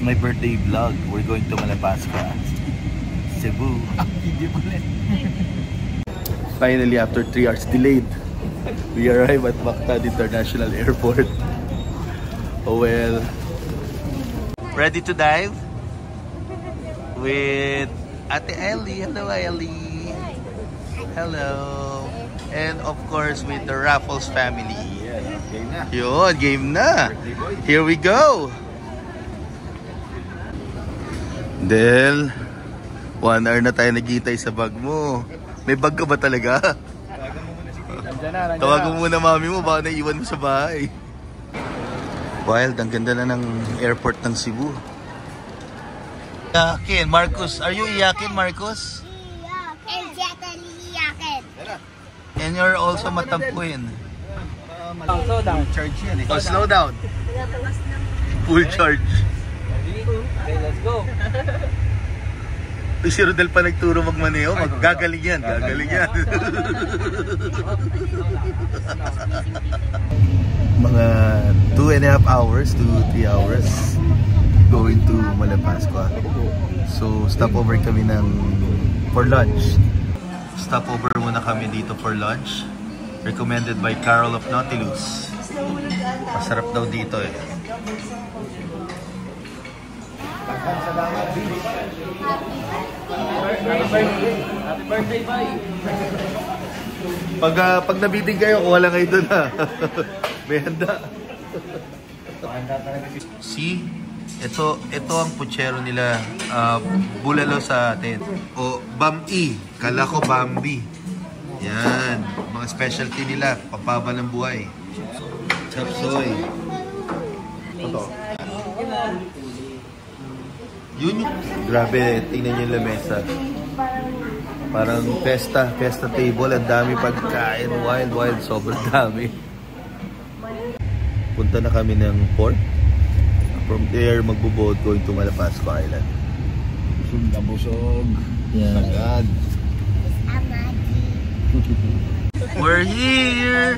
my birthday vlog. We're going to Malapascua, Cebu. Finally, after 3 hours delayed, we arrive at Mactan International Airport. Oh well. Ready to dive? With Ate Ellie. Hello, Ellie. Hello. And of course, with the Raffles family. Game na. Yun, game na. Here we go. Del, 1 hour na tayo naghihintay sa bag mo. May bag ka ba talaga? Tawagan mo muna mami mo, baka naiwan mo sa bahay. Wild, ang ganda na ng airport ng Cebu. Iyakin, Marcos. Are you iyakin, Marcos? And you're also matampuin. Slow down. Charge yan eh. Oh, slow down. Full charge. Okay, let's go. Si Rodel pa nagturo magmaneho, gagaling yan, gagaling yan. Mga 2.5 hours to 3 hours going to Malapascua. So stopover kami for lunch. Stopover muna kami dito for lunch. Recommended by Carol of Nautilus. Masarap daw dito eh. Happy birthday, bye. Pag nabiting kayo, kuha lang kayo dun ha. May handa. See? Ito ang puchero nila. Bulalo sa atin. O Bam-i. Kala ko Bambi. Yan. Mga specialty nila. Papaba ng buhay. Chop suey. Ito. Yun yung... Grabe, tingnan nyo yung lamesa. Parang fiesta table. Ang dami pagkain. Wild. Sobrang dami. Punta na kami ng port. From there, magbo-boat going to Malapascua Island. Busog na busog. Yeah. Agad. We're here!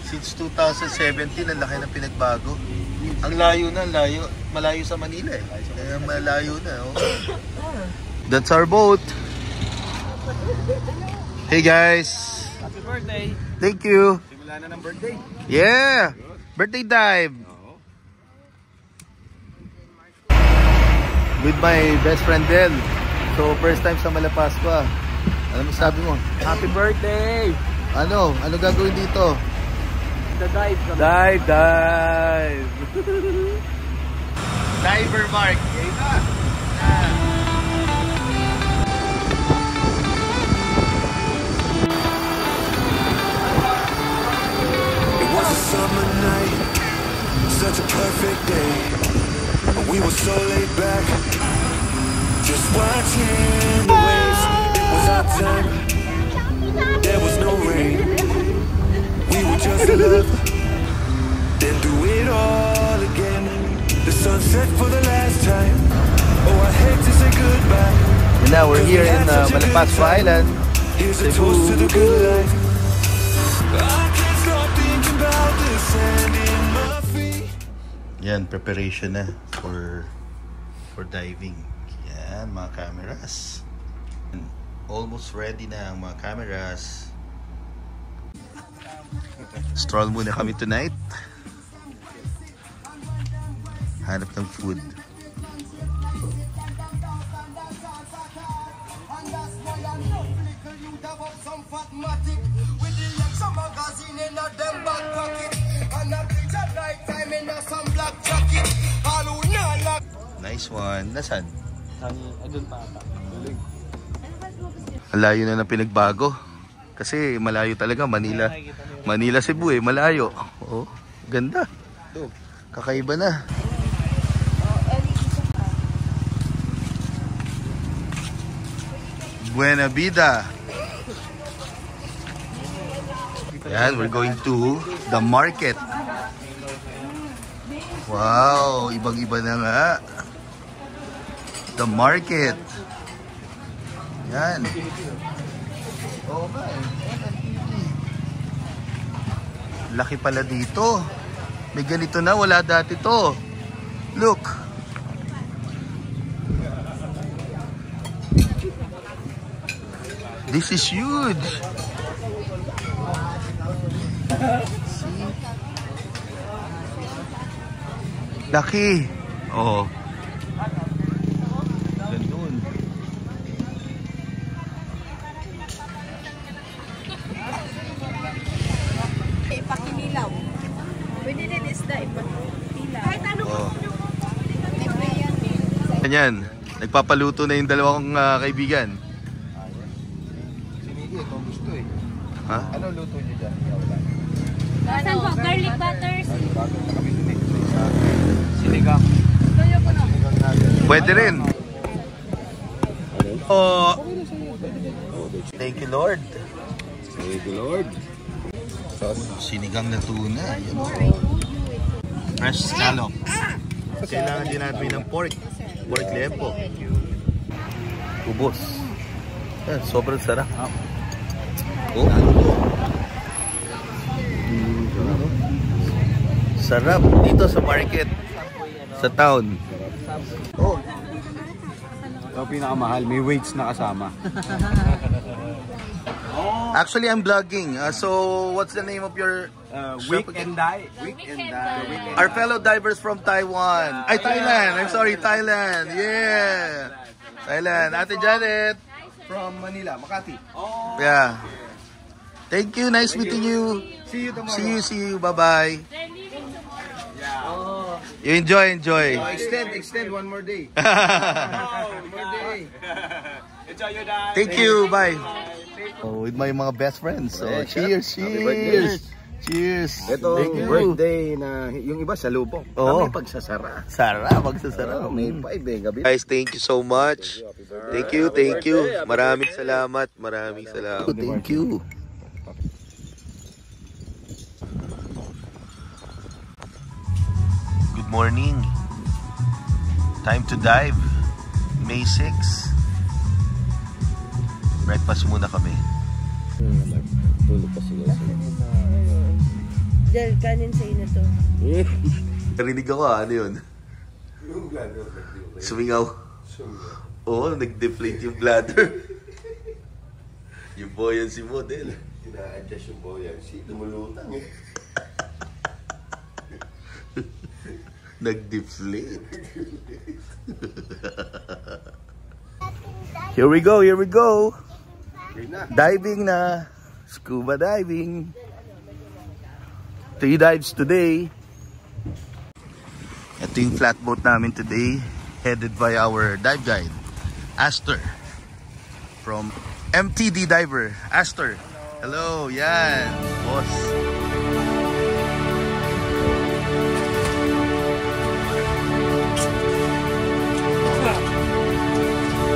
Since 2017, ang laki na pinagbago. Ang layo na, malayo sa Manila eh. Kaya malayo na. Oh. That's our boat. Hey guys! Happy birthday! Thank you! Simula na ng birthday. Yeah! Birthday dive! With my best friend Del. So first time sa Malapascua. Ano sabi mo? Happy birthday! Ano gagawin dito? The dive. Dive! Diver Mark. It was a summer night, such a perfect day. We were so laid back, just watching the waves. It was our time, there was no rain. We would just love, then do it all again. The sunset for the last time. Oh, I hate to say goodbye. And now we're here in Malapascua Island. Here's a toast to the good life. I can't stop thinking about the sand in my feet. Yan, preparation na for diving. Yan, mga cameras. Almost ready na ang mga cameras. Stroll muna kami tonight. Hanap ng food. Nice one. Nasaan? Doon pa ata. Ang layo na ng pinagbago. Kasi malayo talaga. Manila, Cebu eh. Malayo. Oh, ganda. Kakaiba na. Buena Vida. Yan, we're going to the market. Wow, ibang-iba na nga. The market. Yan. Oh my. Laki pala dito. May ganito na, wala dati to. Look, This is huge. Laki. Oh. Ganun. Ipakinilaw. Pwede din isda ipakinilaw. Kahit ano Oh. Ganyan. Nagpapaluto na yung dalawang kaibigan. Sinigi, ito ang gusto eh. Ha? Ano luto niyo dyan? Saan po? Garlic butters. Sinigang. Pwede rin. Oh. Thank you, Lord. Thank you, Lord. Sinigang na tuna. Yan. Fresh scallop. Kailangan din natin ng pork. Pork lepo. Ubos. Yan, sobrang sarap. Oh. Sarap dito sa market. Sa town. Oh. Ito pinakamahal. May weights na kasama. Actually, I'm vlogging. So, what's the name of your Week and die. Our fellow divers from Taiwan. Ay, Thailand. I'm sorry, Thailand. Yeah. Thailand. Ate Janet. From Manila, Makati. Yeah. Thank you. Nice meeting you. See you tomorrow. See you. Bye-bye. You enjoy. Extend one more day. Enjoy your day. Thank you. Bye. Oh, with my mga best friends. So, cheers. Cheers. Ito Thank ang you. birthday na yung iba sa lubong. Oo. Kami pagsasara. Sarap. Magsasarap. May 5 gabi. Guys, thank you so much. Thank you. Maraming salamat. Thank you. Good morning. Time to dive. May 6. Breakfast muna kami. Tulog pa sila. Dahil kanin sa ina to. Narinig ako ano yun? Sumingaw. Oo, nag-deflate yung bladder. Yung buoyancy model. Ina-adjust yung buoyancy. Lumulutang eh. Nag-deflate. Here we go. Diving na. Scuba diving. 3 dives today. Ito yung flatboat namin today. Headed by our dive guide, Astor. From MTD Diver. Astor. Hello. Yan. Boss.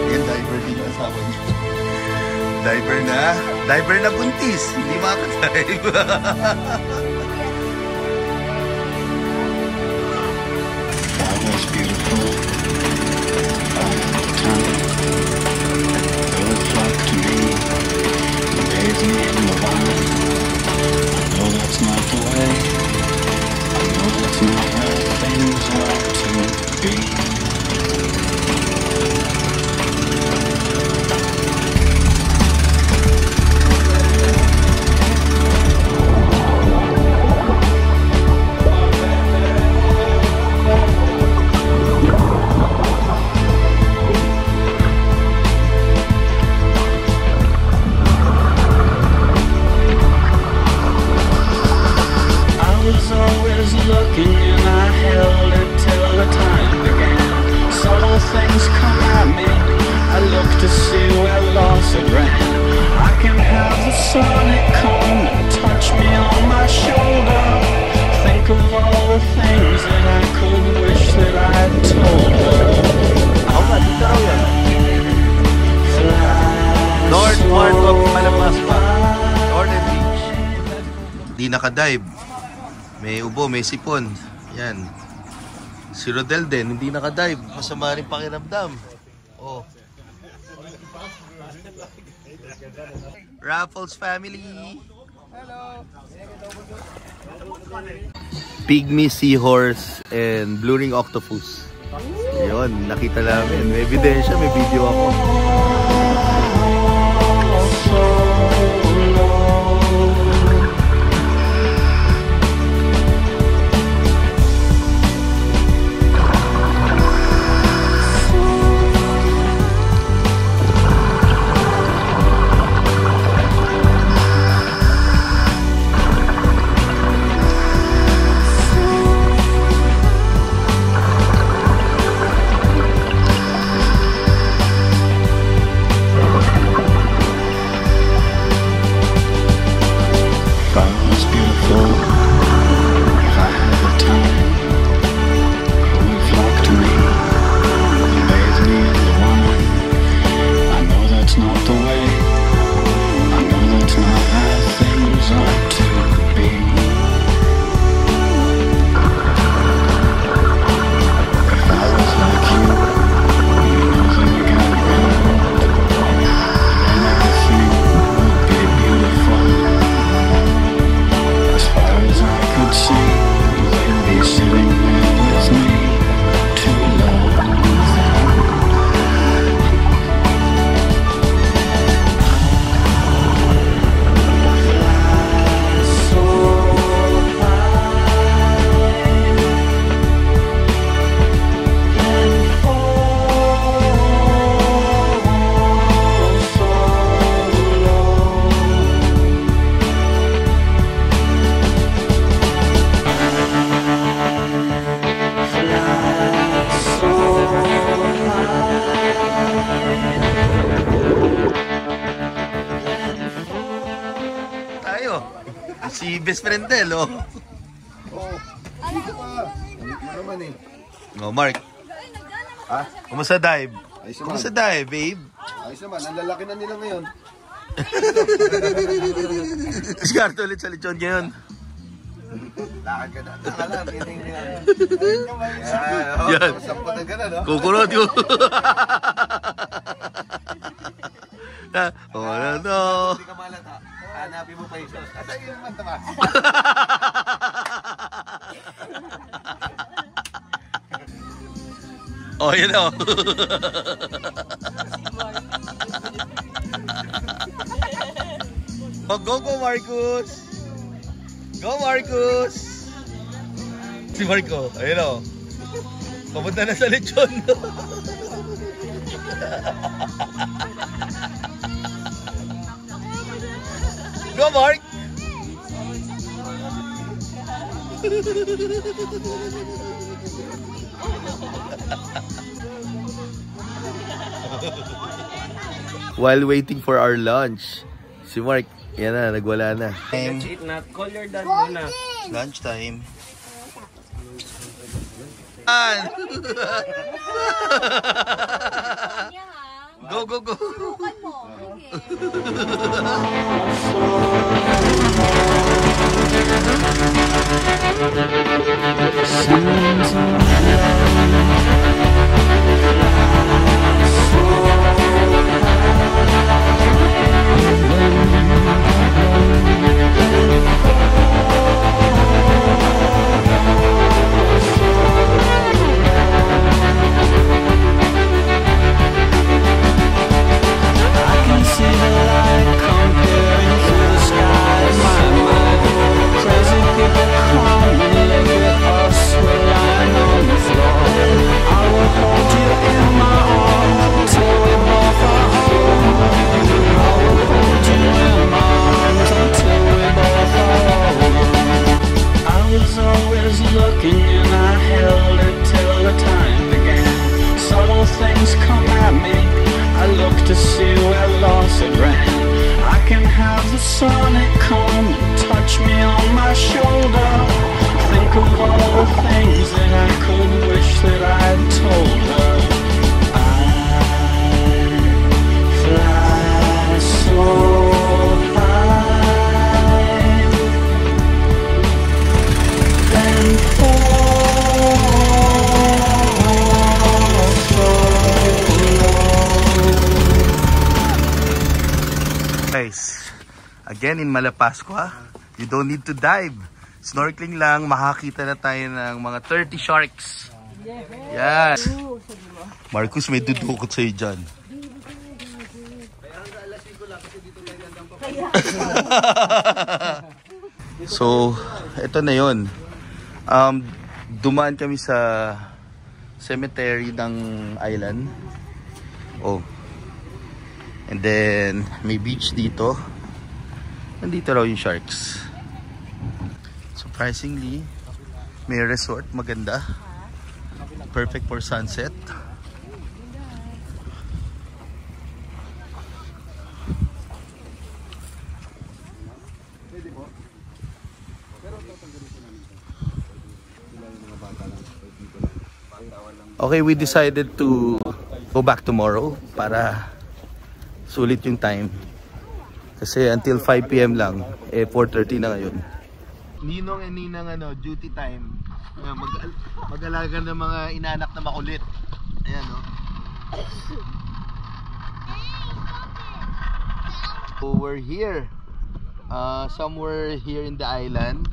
Yan, diver din yung asawa niya. Diver na buntis. Hindi makakadive. Always beautiful. Though it flock to me, bathe me in the wine. I know that's not the way. I know that's not how things are to be. Looking and I held it till the time began. Subtle things come at me. I look to see where loss had ran. I can have the sun come and touch me on my shoulder. Think of all the things that I could wish that I'd told her. North part of Malapascua. Northern Beach. Di nakadive. May ubo, may sipon. Yan. Si Rodel din, hindi nakadive. Masama rin pakiramdam. Oh. Raffles family. Hello. Pygmy seahorse and blue ring octopus. Ayun, nakita namin. May ebidensya, may video ako. Si best friend Del, oh. Oo. Dito pa. Ano naman eh. Oh, Mark. Ha? Kumusta dive? Ayos naman. Kumusta dive, babe? Ayos naman. Ang lalaki na nila ngayon. Discard ulit sa lechon ngayon. Lakad ka na. Nakalang. Kiting niya. Yan. Samputan ka na, no? Kukulot ko. Oh, no. Hindi ka malata. Hanapin mo pa yung sauce. Asa yun naman tama? Oh, yun o. Oh, go Marcus! Go Marcus! Si Marco, ayun o. Papunta na sa lechon. Go Mark! While waiting for our lunch, si Mark, yan na, nagwala na. Let's eat na. Call your dad muna. Lunch time. Go, go, go. Subukan mo. Guys, again in Malapascua, you don't need to dive. Snorkeling lang, makakita na tayo ng mga 30 sharks. Yes. Marcus, may dudukot sa'yo dyan. So, ito na yun. Dumaan kami sa cemetery ng island. Oh. And then, may beach dito. Nandito raw yung sharks. Surprisingly, may resort, maganda. Perfect for sunset. Okay, we decided to go back tomorrow para sulit yung time. Kasi until 5 PM lang, 4:30 na ngayon. Ninong and Ninang duty time. Mag-alaga ng mga inanak na makulit. Ayan, no? So we're here. Somewhere here in the island.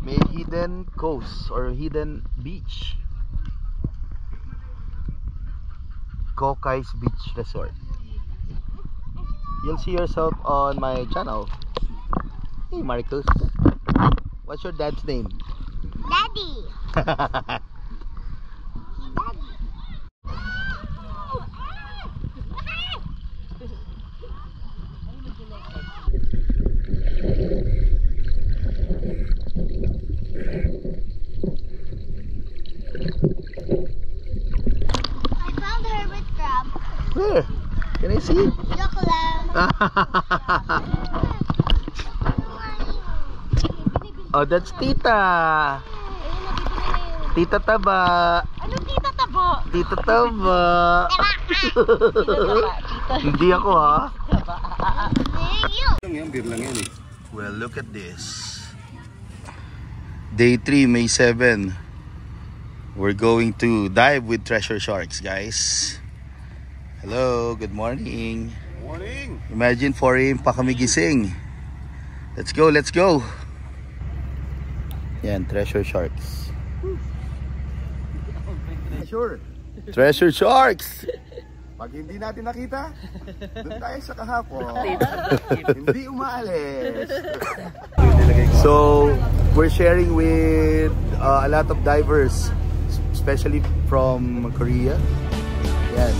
May hidden coast or hidden beach. Kokai's Beach Resort. You'll see yourself on my channel. Hey Marcus, what's your dad's name? Daddy. I found hermit crab. Where? Can I see? Look, Oh, that's Tita. Tita Taba. Ano tita tabo? Tita Taba. Hindi ako ha. Beer lang yan eh. Well, look at this. Day 3, May 7. We're going to dive with Treasure Sharks, guys. Hello, good morning. Morning! Imagine 4 AM pa kami gising. Let's go, let's go. Yan, Treasure Sharks. Sure. Treasure Sharks! Pag hindi natin nakita, doon tayo sa kahapon. Hindi umaalis. So, we're sharing with a lot of divers, especially from Korea. Yan,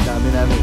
dami namin.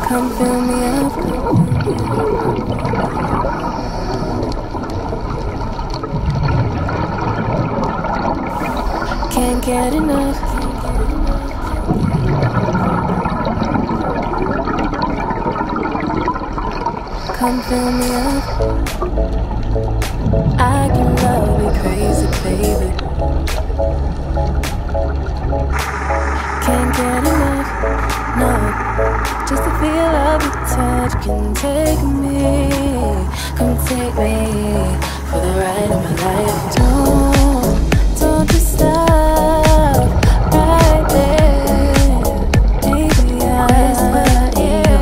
Come fill me up. Can't get enough. Come fill me up. I can love you crazy, baby. Can't get enough, no. Just the feel of your touch can take me, for the ride of my life. Don't you stop right there, baby. I whisper in your ear.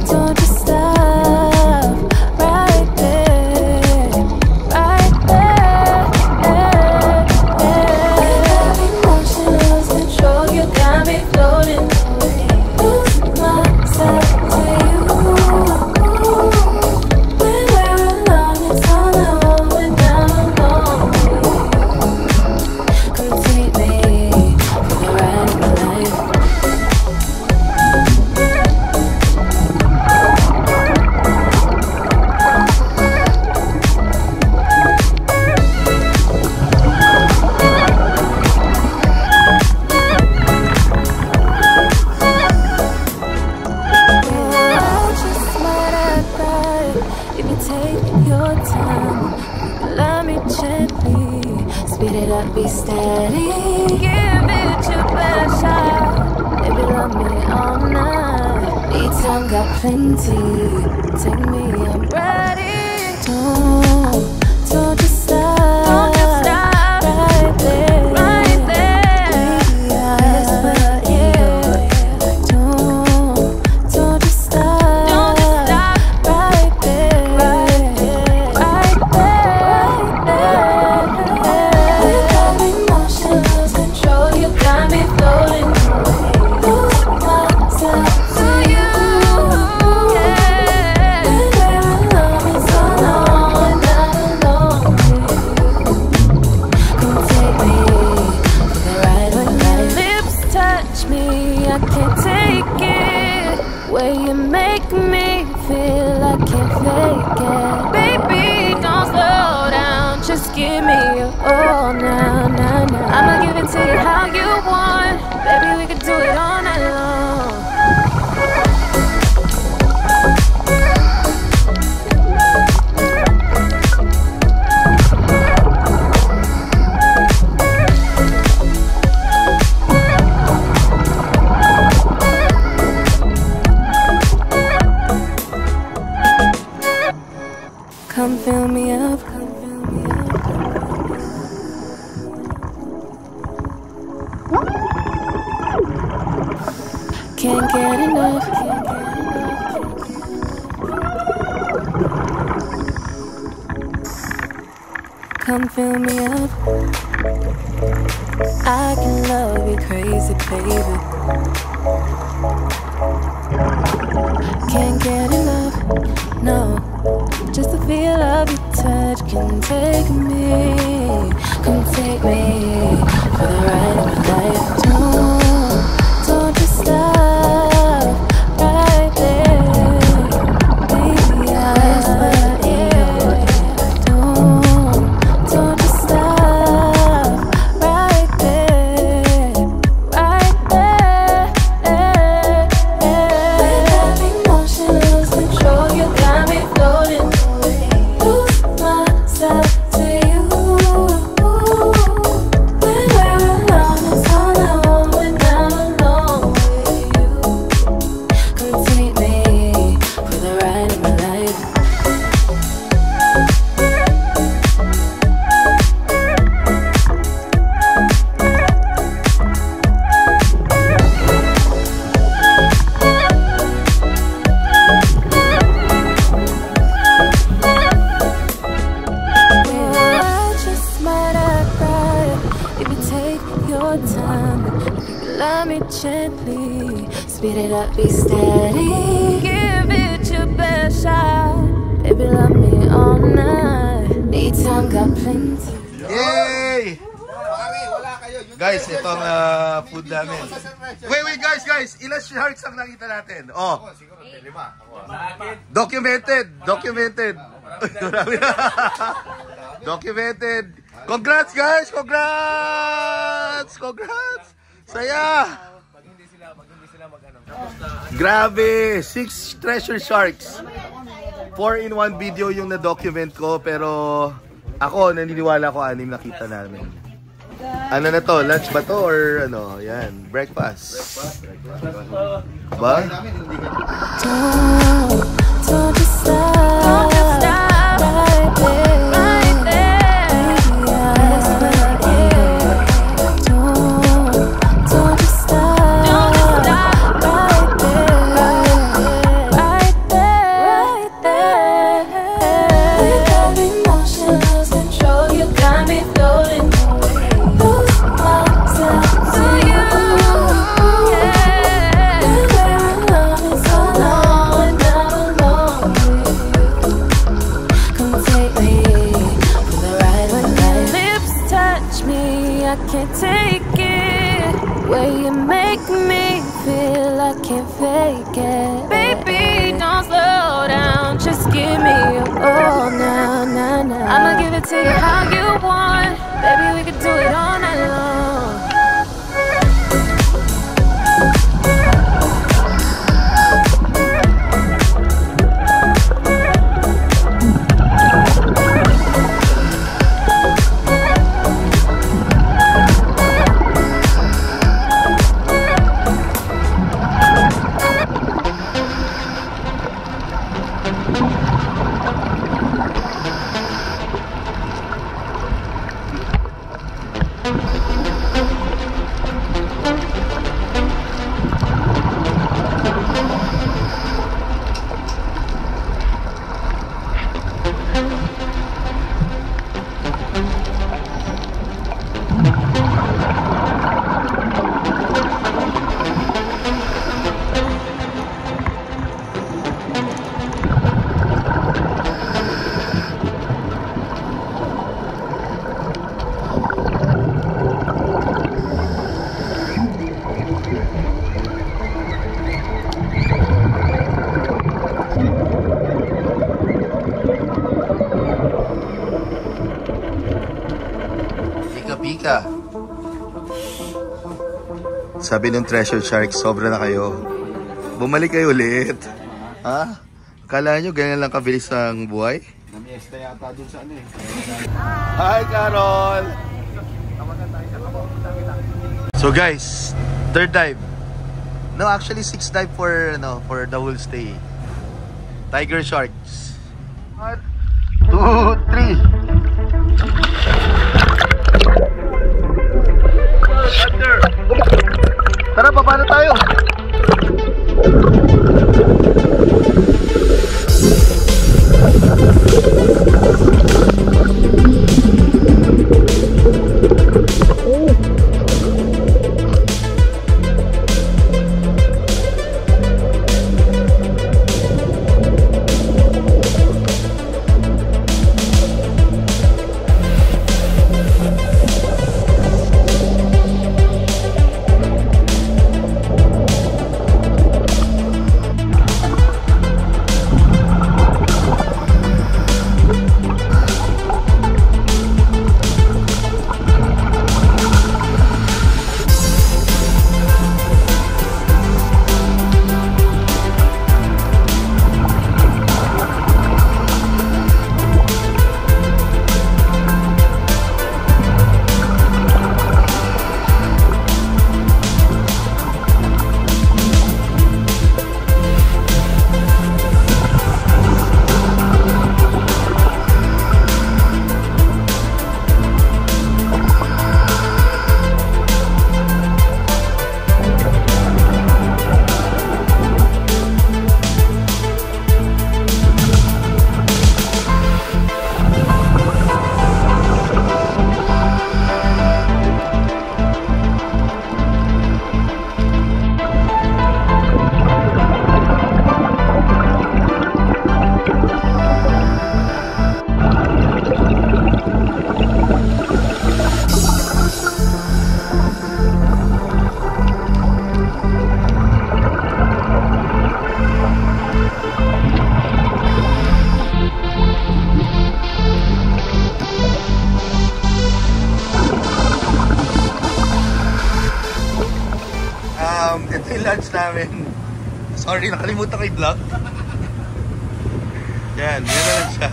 Don't you stop right there, right there. You got me motionless, control. You got me floating away. Lose myself to you. When we're alone, it's all I want. time. Love me gently, speed it up, be steady. Give it your best shot, baby, love me all night. Need time, got plenty. Take me, I'm ready. Don't just stop. Don't just stop. Right there, right there. Yes, but yeah. Don't just stop. Don't just stop. Right there, right there, right there. Without emotion, lose control. You got me floating away. Lose myself to you. Yeah. And where our love is alone, not alone with you. Come take me for the ride when your lips touch me. I can't take it. Way you make me feel I can't fake it. Baby, don't slow down. Just give me your all now, now, now. I'ma give it to you how you want. Baby, we could do it all night long. Come fill me up, come fill me up. Can't get enough, can't get enough. Come fill me up. I can love you crazy, baby. Can't get enough, no. Just the feel of your touch can take me. Come take me for the ride of my life. Don't just stop right there, baby. Yes, but yeah. Don't just stop right there, right there. Without emotion, lose control. You got me floating. Lose myself to you. When we're alone, it's all alone, when I'm alone with you. Come take me for the ride of my life. I just might have cried if you take your time. If you love me gently, speed it up, be steady. Give it your best shot, baby, love me all night. Need time, got plenty. Yay! Guys, ito ang food namin. Wait, guys, ilan sharks ang nakita natin? Oh. Documented. Documented. Congrats, guys! Congrats! Saya! Grabe! 6 treasure sharks. 4-in-1 video yung na-document ko, pero ako, naniniwala ko 6 nakita namin. Ano na to? Lunch ba to? Or ano? Yan. Breakfast. Ba? Don't just stop right there, right there. Yes, but yeah. Don't just stop right there, right there. Without emotion, lose control. You got me floating away. Lose myself to you. Yeah. And where our love is alone, not alone with you. Come take me for the ride when your lips touch me. I can't take it. Way you make me feel I can't fake it. Baby, don't slow down. Just give me your all now, now, now. I'ma give it to you how you want. Baby, we could do it all night long. ka. Sabi ng Treasure Shark, sobra na kayo. Bumalik kayo ulit. Ha? Akala nyo ganyan lang kabilis ang buhay? Namiesta yata dun sa ano eh. Hi, Carol! So guys, third dive. No, actually 6th dive for the whole stay. Tiger sharks. 1, 2, 3. Tara, baba na tayo. Ito yung lunch namin. Sorry, nakalimutan ko yung vlog. Yan, yan na lang siya.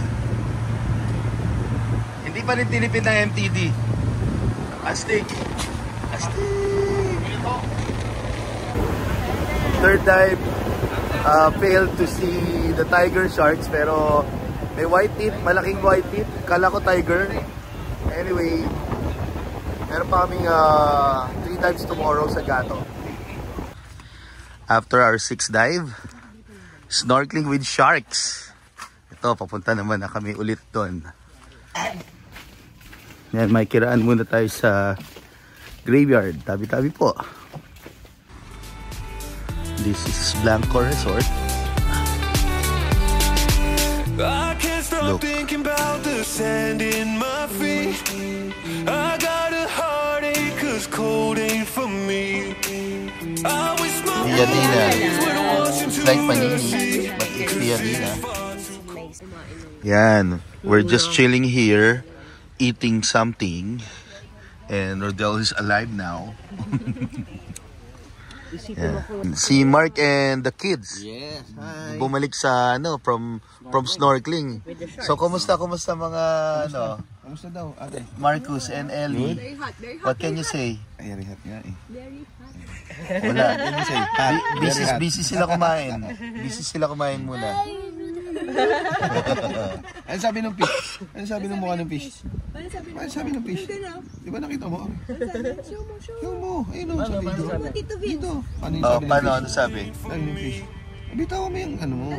Hindi pa rin tinipid ng MTD. Astig. Astig. Third dive, failed to see the tiger sharks, pero may white teeth, malaking white teeth. Kala ko tiger. Anyway, meron pa kaming 3 dives tomorrow sa Gato. After our 6th dive, snorkeling with sharks. Ito, papunta naman na kami ulit doon. Yan, may kiraan muna tayo sa graveyard. Tabi-tabi po. This is Blanco Resort. I can't stop thinking about the sand in my feet. I got a heartache 'cause cold ain't for me. I wish my Diadina. It's like panini, but it's Diadina. Yan, we're just chilling here, eating something, and Rodel is alive now. Yeah. Si Mark and the kids. Yes, hi. Bumalik sa from snorkeling. So kumusta mga Kamusta daw, ate? Marcus and Ellie? Very hot, very hot. What can you say? Ay, rehat nga eh. Very hot. Wala, can you say? Busy sila kumain. Busy sila kumain muna. Ano sabi ng fish? Ano sabi ng mukha ng fish? Ano sabi ng fish? Di ba nakita mo? Show mo. Ayun o, sabi dito. Dito. Ano yung sabi ng Paano? fish? Ano sabi? Ano yung fish? Bitaw mo yung ano mo.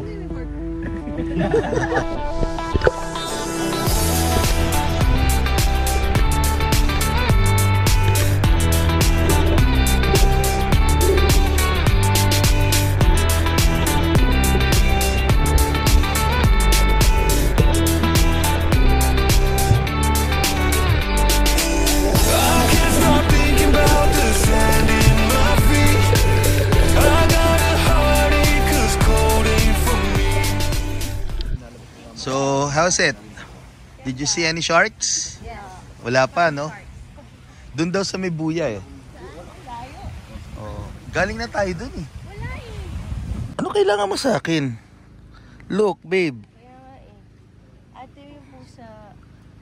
So, how's it? Did you see any sharks? Wala pa, no? Doon daw sa may buya eh. Oh, galing na tayo doon eh. Ano kailangan mo sa akin? Look, babe. Kaya nga eh. Ate yung pusa.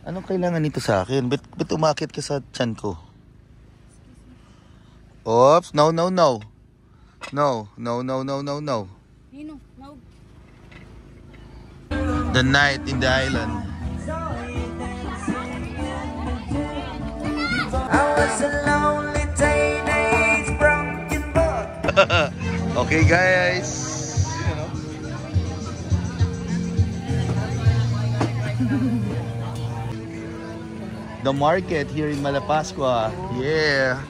Anong kailangan nito sa akin? Ba't umakit ka sa tiyan ko? Oops, no. No. The night in the island. I was a lonely teenage broken boy. Okay guys. The market here in Malapascua. Yeah.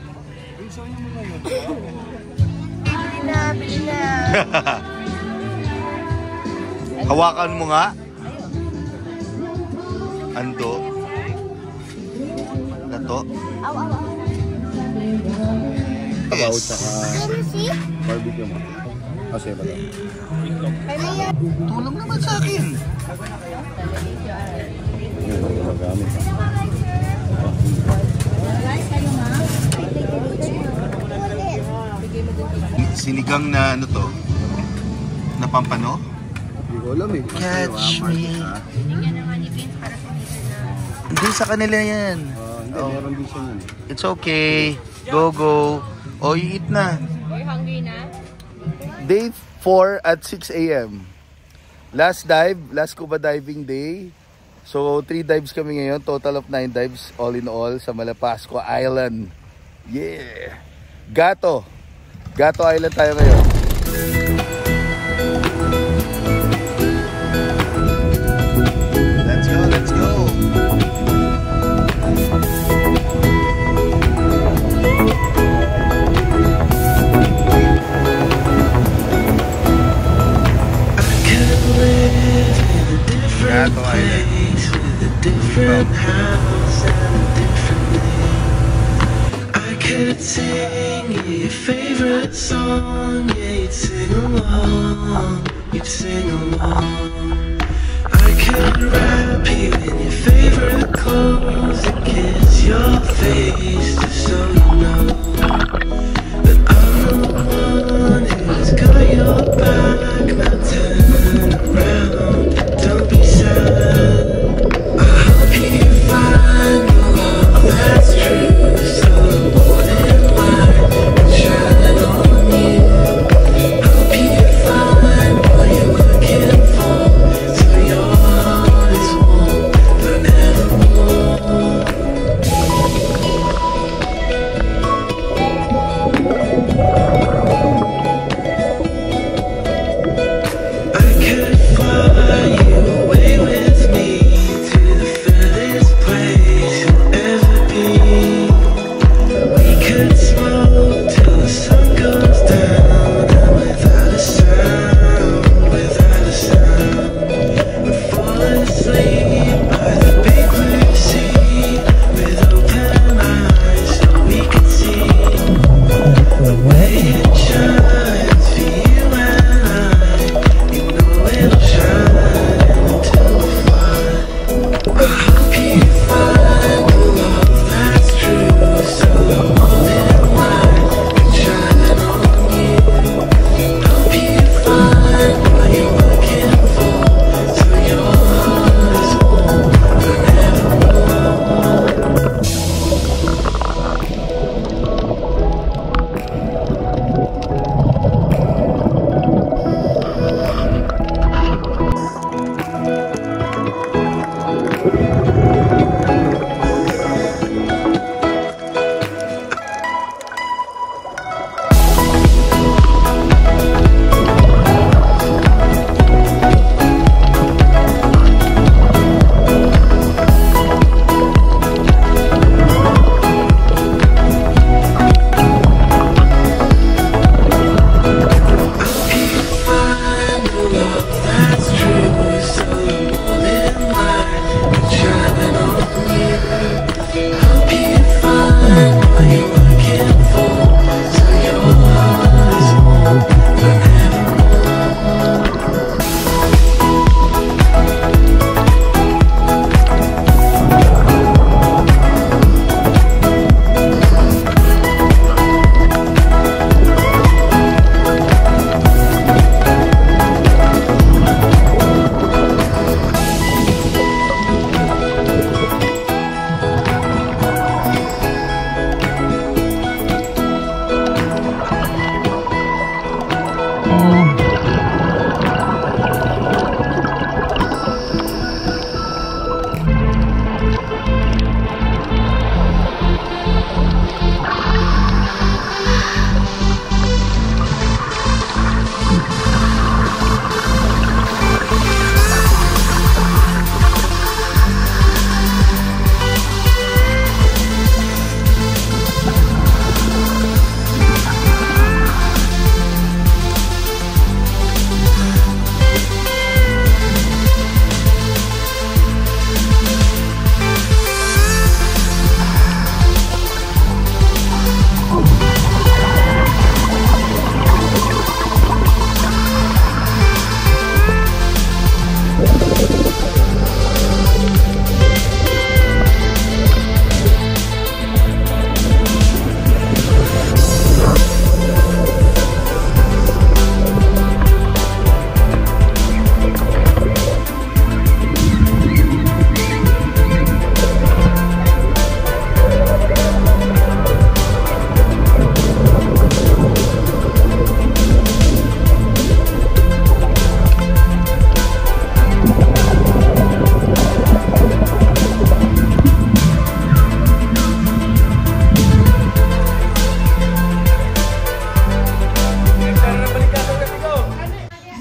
Hawakan mo nga. Ando. Nato. About saka barbecue mo. Kasi ba daw? Tulong naman sa akin. Magamit. Sinigang na ano to? Na pampano? Hindi ko alam eh. Catch me. Hindi sa kanila yan. Hindi, meron din siya yun. It's okay. Go. O, eat na. Are you hungry na? Day 4 at 6 a.m. Last dive, last scuba diving day. So, 3 dives kami ngayon. Total of 9 dives all in all sa Malapascua Island. Yeah! Gato Island tayo ngayon. Let's go! Gato Island. Different house and a different name. I could sing your favorite song, yeah, you'd sing along, I could wrap you in your favorite clothes and kiss your face just so you know that I'm the one who's got your back. Now turn around, don't be sad. Find the love that's true, so the morning light can shine on you. Hope you find what you're looking for, so your heart is warm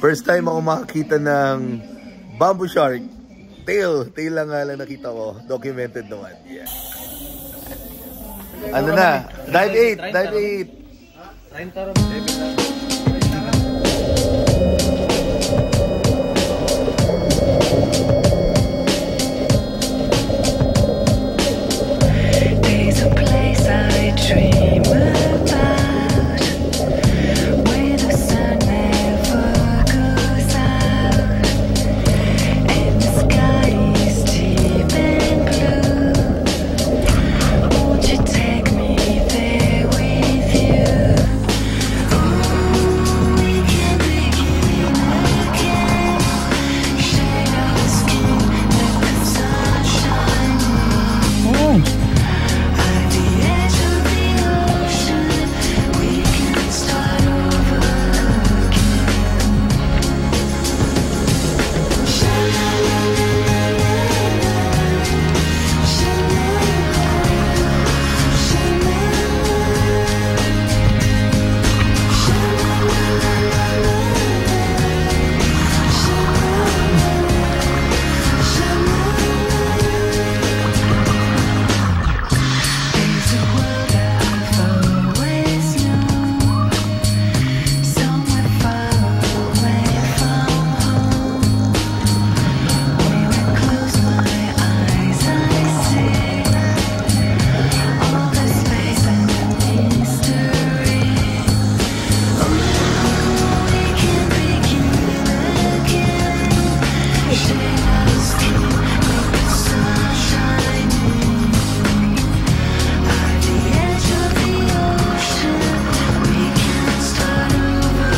First time ako makakita ng bamboo shark. Tail lang nga lang nakita ko. Documented naman. Yeah. Ano na? Dive 8. There's a place I dream about, where the sun never goes out, and the sky is deep and blue. Won't you take me there with you? We can begin again. Shade our skin, let the sun shine in. At the edge of the ocean, we can start over There's a world I've always known, somewhere far away from home. When I close my eyes, I see all the space and the mystery. We can begin again. Shade our skin, let the sun shine in. At the edge of the ocean, we can start over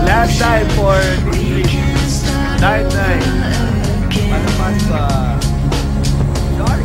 Last time for this trip. Night. Malapas pa. Shark.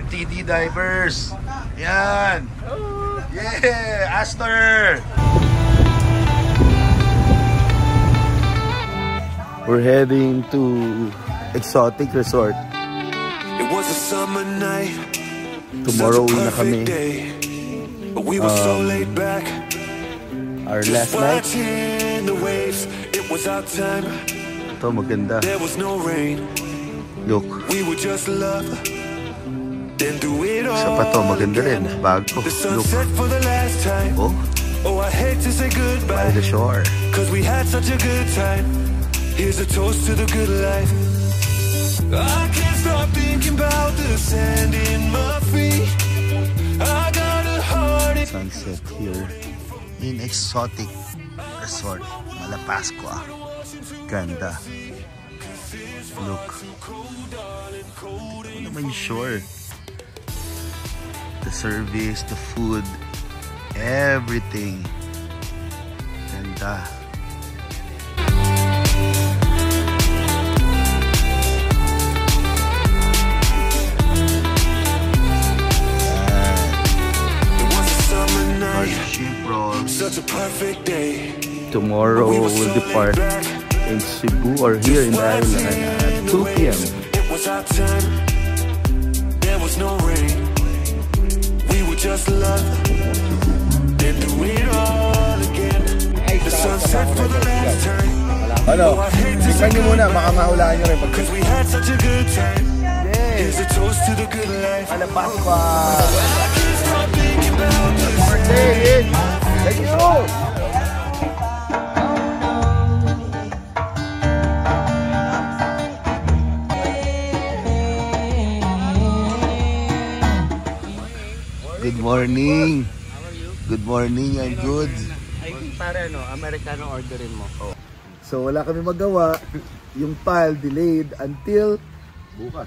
MTD divers. Yan. Yeah, Astor. We're heading to Exotic Resort. It was a summer night. Tomorrow uwi na kami. We were so laid back. Our last night. The waves. It was our time. Ito maganda. There was no rain. Look. We would just love. Then do it all. Isa pa to, maganda rin. Bago. The Look. sunset for the last time. Oh. Oh, I hate to say goodbye. By the shore. Cause we had such a good time. Here's a toast to the good life. I can't stop thinking about the sand in my feet. I got a heart. Sunset here in Exotic Resort, Malapascua. Ganda. Look. Ano naman yung shore? The service, the food, everything. Ganda. Such a perfect day. Tomorrow we'll depart in Cebu or here in the island at 2 p.m. It was our time. There was no rain. We would just love. Then do it all again. The sunset for the last time. Ano? Tikman nyo muna, baka mahulaan nyo rin. Because we had such a good time. Here's a toast to the good life. Malapascua. I can't stop thinking about the Birthday! Thank you! Good morning. Good morning, I'm good. Ay, para Americano orderin mo. So wala kami magawa. Yung PAL delayed until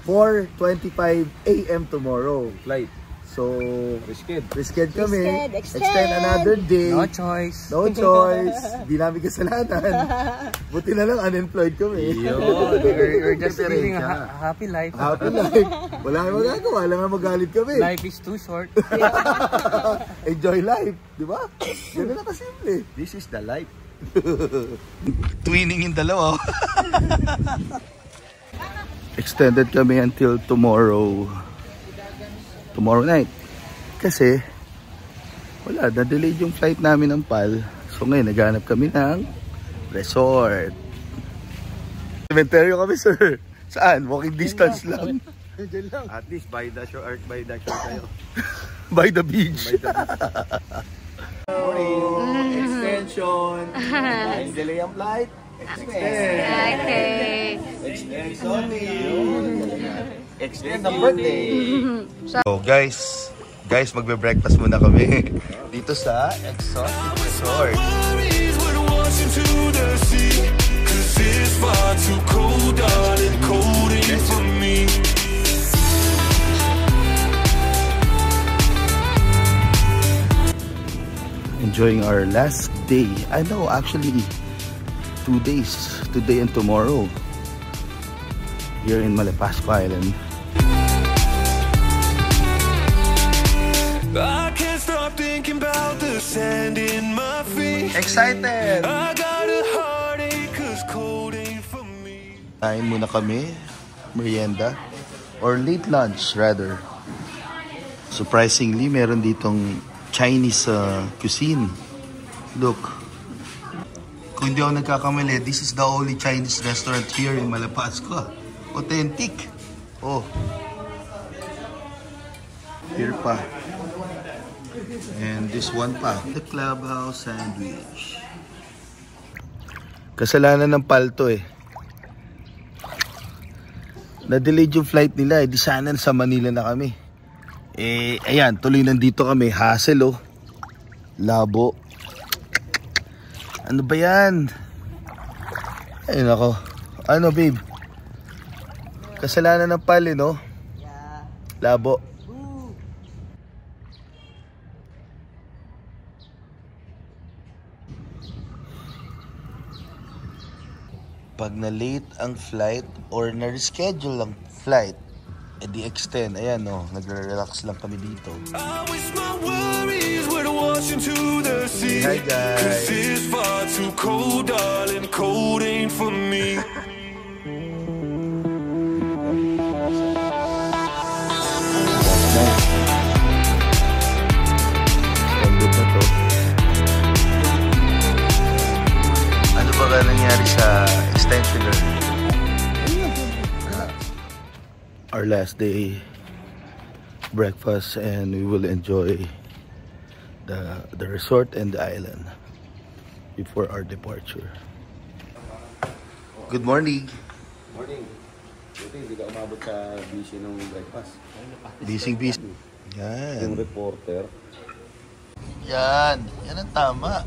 4:25 a.m. tomorrow. Flight. So risked kami. Extend. Extend another day. No choice. No choice. Di namin kasalanan. Buti na lang unemployed kami. We're just living a happy life. Happy life. Wala kami magagawa. Wala nga magalit kami. Life is too short. Enjoy life. Di ba? Ganun na kasimple. This is the life. Twinning yung dalawa. Extended kami until tomorrow night. Kasi wala, na-delayed yung flight namin ng PAL. So ngayon naghanap kami ng resort. Cemetery kami, sir. Saan? Walking distance lang. At least by the shore kayo. By the beach. Extension. Delay ang flight. Okay. Extend ang birthday. So guys, magbe-breakfast muna kami dito sa Exotic Resort. worries would wash into the sea. Cause it's far too cold, darling, cold ain't for me. Enjoying our last day. I know, actually 2 days, today and tomorrow, here in Malapascua Island. I can't stop thinking about the sand in my feet. Excited! I got a heartache cause cold ain't for me. Kain muna kami, merienda, or late lunch rather. Surprisingly, meron ditong Chinese cuisine. Look. Kung hindi ako nagkakamali, this is the only Chinese restaurant here in Malapascua. Authentic. Oh. Here pa. And this one pa. The Clubhouse Sandwich. Kasalanan ng palto eh. Na-delayed yung flight nila eh. Di sana sa Manila na kami. Eh, ayan. Tuloy nandito kami. Hassle oh. Labo. Ano ba yan? Ayun ako. Ano babe? Kasalanan ng pal eh, no? Labo. Pag na-late ang flight or na-reschedule ang flight, extend. Ayan, no, nagre-relax lang kami dito. I wish my worries would wash into the sea. Hi, guys. 'Cause it's far too cold, darling. Cold ain't for me. Ganda na to. Ano ba ka nangyari sa extensioner? Our last day breakfast, and we will enjoy the resort and the island before our departure. Good morning. Morning. Buti hindi ka umabot sa busy ng breakfast. Busy. Yung Yan. reporter. Yan ang tama.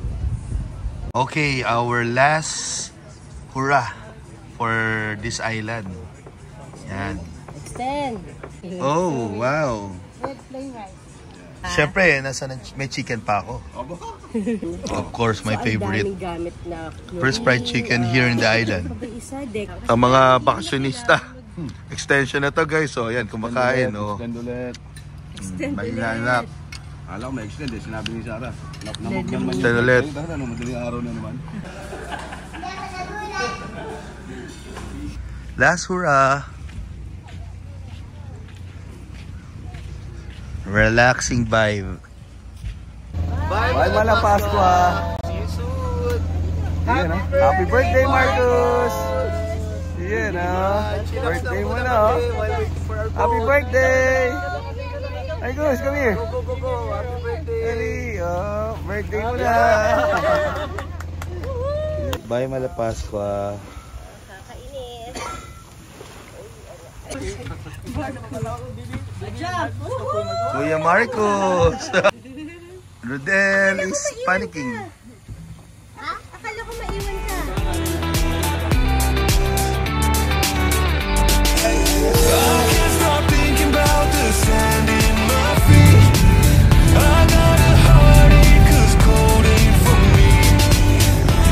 Okay, our last hurrah for this island. Yan. Extend. Oh, wow. Red plain rice. Siyempre, may chicken pa ako. Of course, my favorite. Gamit na First fried chicken here in the island. isa deck. Ang mga bakasyonista. Extension na to, guys. So, ayan, kumakain. Oh. Extend ulit. May hinanap. Alam ko may extend eh. Sinabi ni Sarah. Namog naman Extend ulit. Ano, madaling araw na naman. Last hurrah. Relaxing vibe. Bye Mala Pascua. See you soon. Happy birthday, Marcus. Yan birthday mo na. Happy birthday. Ay, Gus, come here. Go. Happy birthday. Birthday mo na. Bye, Mala Pascua. Kuya Marcos. Rodel is panicking. Ha? Akala ko maiwan ka. I can't stop thinking about the sand in my feet. I got a heartache 'cause cold ain't for me.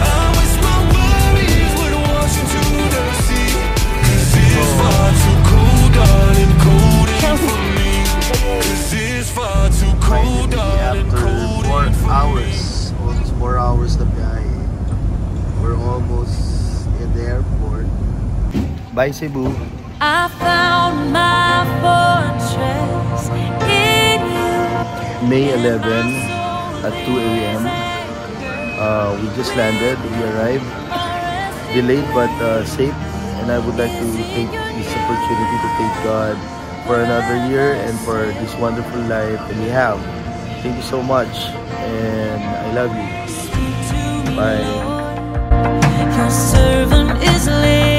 I wish my worries would wash into the sea. 'Cause it's far too cold, darling. Cold ain't for me. 'Cause it's far too cold, darling. Cold ain't for me. Almost 4 hours na biyahe. We're almost in the airport. Bye, Cebu. I found my fortress in you. May 11 at 2 a.m. We just landed. We arrived delayed but safe, and I would like to take this opportunity to thank God for another year and for this wonderful life that we have. Thank you so much, and I love you. Bye. Your servant is late.